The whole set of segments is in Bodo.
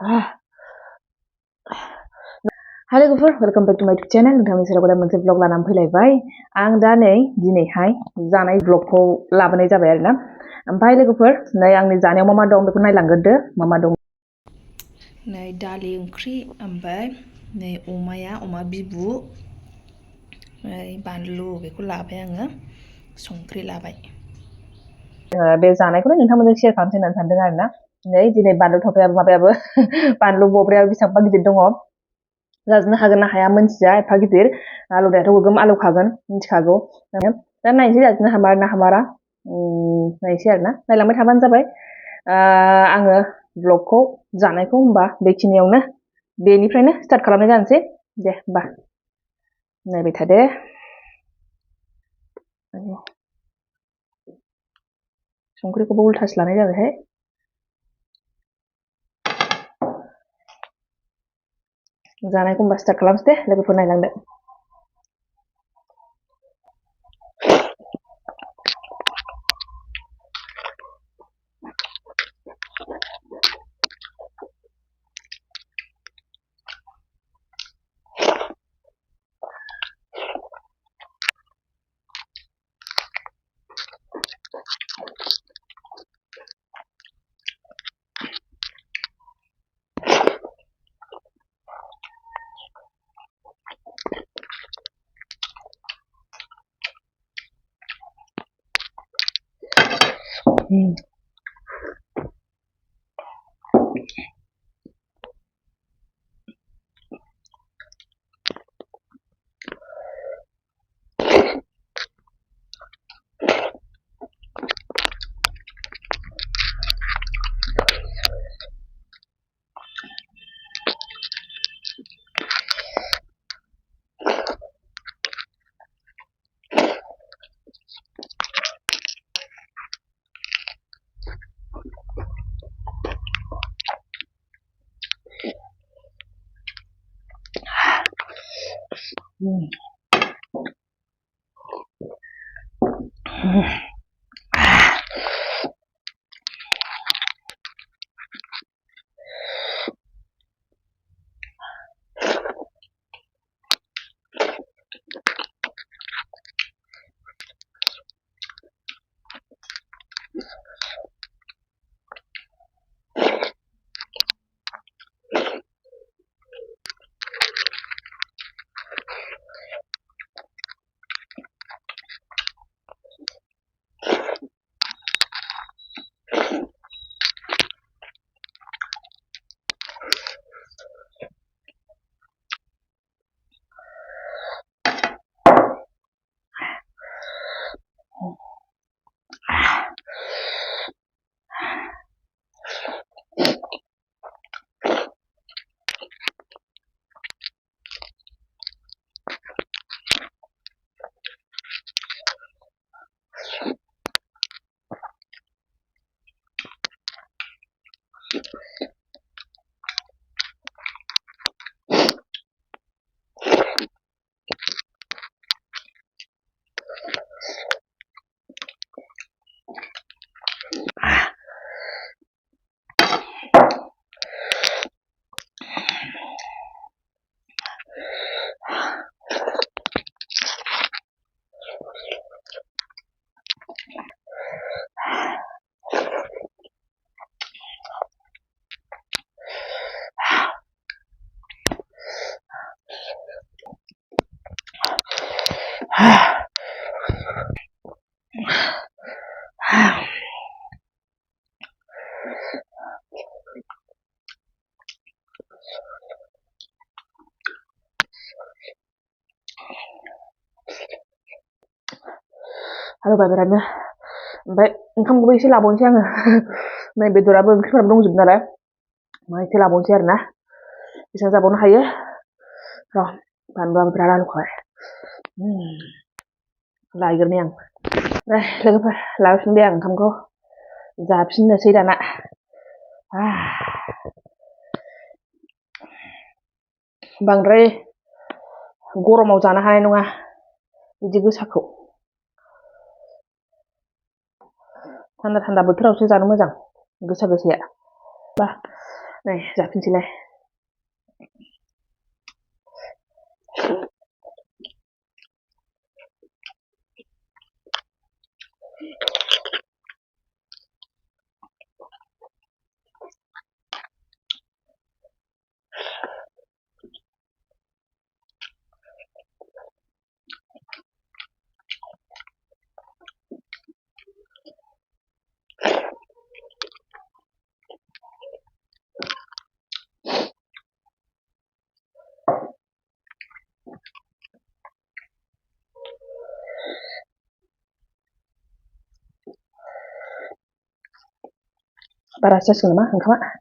Hai लोगोफोर, welcome back to my YouTube channel. नोंथांनि सेराव गोदान मोनसे vlog लानानै फैलायबाय। आं दा दिनैहाय जानाय vlogखौ लाबोनाय जाबाय आरोना। ओमफ्राय लोगोफोर, नै आंनि जानायाव मा दं बेखौ नायलांग्रोदो। मा दं? नै दालि ओंख्रि, ओमफ्राय नै अमा बिबु, बानलु बेखौ लाबाय आङो, संख्रि लाबाय। बे जानायखौनो नोंथांमोनजों शेयार खालामनो होननानै सानदों आरोना। नै दिनै बानलु थफायाबो माबायाबो बानलु बब्रायाबो बेसेबांबा गिदिर दङ। जाजोबनो हागोन ना हाया मोनथिया, एफा गिदिर आलौनायाथ' गोगोम आलौखागोन मिथिखागौ। दा नायनोसै जाजोबनो हामारो ना हामारा, नायनोसै आरोना, नायलांबाय थाबानो जाबाय। आङो ब्लगखौ जानायखौ होमबा बेखिनियावनो बेनिफ्रायनो स्टार्ट खालामनाय जानोसै। दे होमबा नायबाय थादो। संख्रिखौबो उल्थासो लानाय जाबायहाय। जानायखौ होमबा स्टार्ट खालामसै दे लोगोफोर, नायलांदो। Halo beratnya, oke onkhamखौबो एसे लाबावनोसै आङो। नै बेदराबो ओंख्रिफोराबो दंजोबो नालाय, एसे लाबावनोसै आरोना, बेसेबां जाबावनो हायो। र' बानलुआबो बिराद आलौखाबाय, लायग्रोनि आं। लोगोफोर लाबोफिनबाय आं ओंखामखौ, जाफिननोसै दाना। बांद्राय गरमाव जानो हानाय नङा बिदि गोसाखौ, थान्दा थान्दा बोथोरावसो जानो मोजां गोसा गोसाया। Này, जाफिनसैलाय। बारा जासिगोन नामा ओंखामा?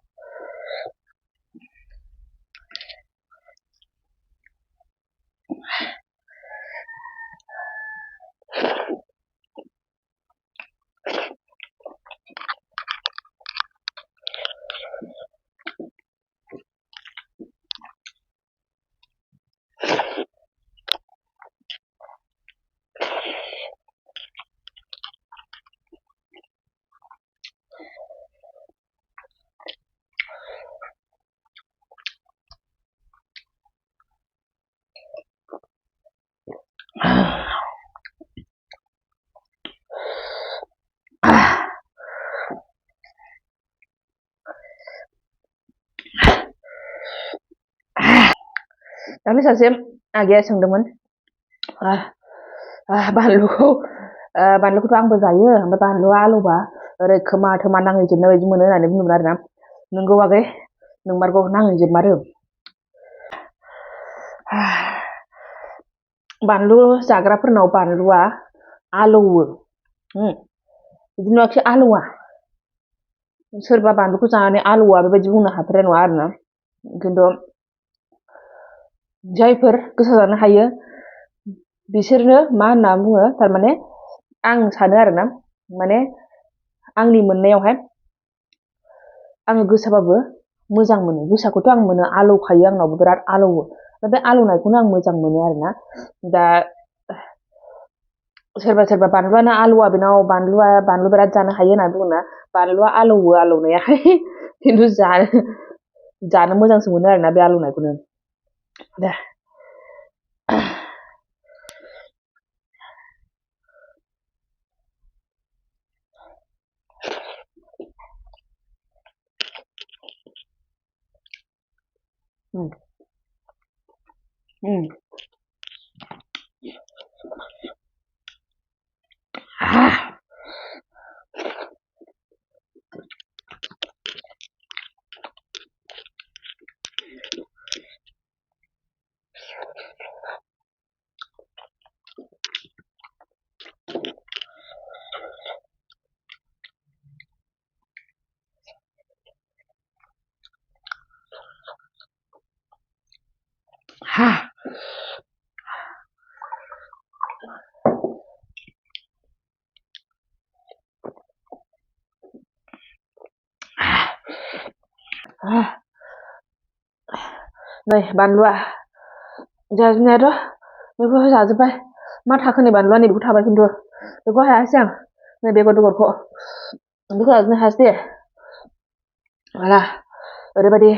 Tapi सासे आगैया सोंदोंमोन बानलुखौथ' आंबो जायो ओमफ्राय बानलुआ आलौबा ओरै खोमा थोमा नांहैजोबनाय बायदि मोनो होननानै बुंदोंमोन आरोना नंगौ आगै नंमारगौ नांहैजोबमारो बानलु जाग्राफोरनाव बानलुआ आलौवो बिदि नङाखि आलौवा सोरबा बानलुखौ जानानै आलौवा बेबायदि बुंनो हाथारनाय नङा आरोना खिन्थु जायफोर गोसा जानो हायो बिसोरनो मा होनना बुङो थारमाने आं सानो आरोना माने आंनि मोननायावहाय आङो गोसाबाबो मोजां मोनो गोसाखौथ' आं मोनो आलौखायो आंनावबो बिराद आलौवो बे आलौनायखौनो आं मोजां मोनो आरोना दा सोरबा बानलुआनो आलौवा बेनाव बानलु बिराद जानो हायो होनना बुङोना बानलुआ आलौवो आलौनायाहाय खिन्थु जानो मोजांसो मोनो आरोना बे आलौनायखौनो दे नै बानलुआ जाजोबनायाथ' बेखौ जाजोब्बाय मा थाखोनि बानलुआ नै बेखौ थाबाय खिन्थु बेखौ हायासै आं नै बेगरखौ बेखौ जाजोबनो हायासै दे माला ओरैबायदि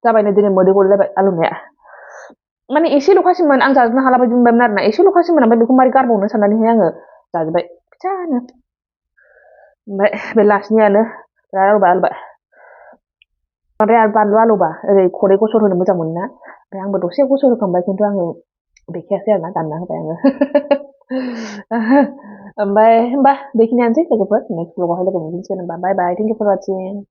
जाबायनो दिनै मोदै गलायलायबाय आलौनाया माने एसेल'खासैमोन आं जाजोबनो हाला बायदि मोनबायमोन आरोना एसेल'खासैमोन ओमफ्राय बेखौ मारै गारबावनो साननानैहाय आङो जाजोब्बाय फिसानो ओमफ्राय बे लास्टनियानो बिराद आलौबाय बांद्राय आरो बानलु आलौबा ओरै खदै गसर होनो मोजां मोनो ना ओमफ्राय आंबो दसे गसर होखांबाय खिन्थु आङो देखायासै आरोना दानना होबाय आङो ओमफ्राय होमबा बेखिनियानोसै लोगोफोर नेक्स्ट ब्लगावहाय लोगो मोनफिनसिगोन होमबा बाय बाय थेंक इउ फर वाचिं